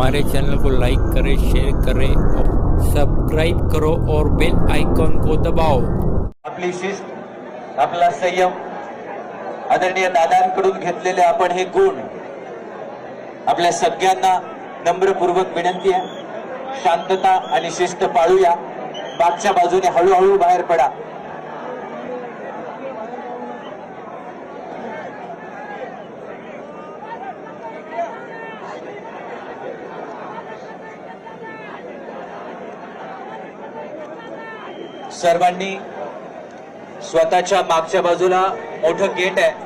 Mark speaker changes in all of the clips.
Speaker 1: हमारे चैनल को लाइक करें, शेयर करें और सब्सक्राइब करो और बेल आइकॉन को दबाओ।
Speaker 2: आपली शिस्त, आपला संयम, आदरणीय दादांकडून घेतलेले आपण हे गुण आपल्या सगळ्यांना नम्रपूर्वक विनंती आहे, शांतता आणि शिस्त पाळूया। मागच्या बाजूने हळूहळू बाहेर पडा। सर्वांनी स्वतःच्या मागच्या बाजूला मोठं गेट आहे,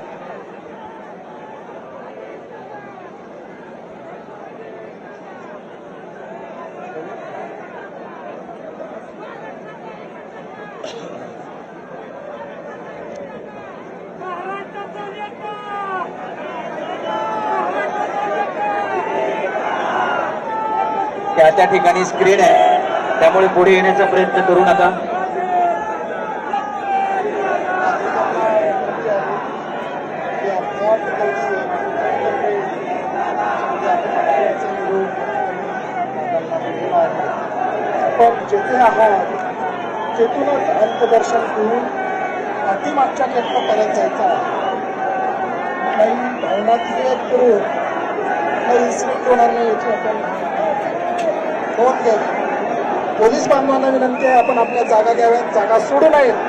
Speaker 2: त्या ठिकाणी स्क्रीन आहे, त्यामुळे पुढे येण्याचा प्रयत्न करू नका।
Speaker 3: आपण जेथे आहात तेथूनच अल्पदर्शन घेऊन पाठीमागच्या गेटपर्यंत जायचं आहे। काही भावनात्मक करून काही इन्सिडेंट होणार नाही याची आपण नोंद घ्यावी। पोलीस बांधवांना विनंती आहे, आपण आपल्या जागा घ्याव्यात, जागा सोडू नयेत।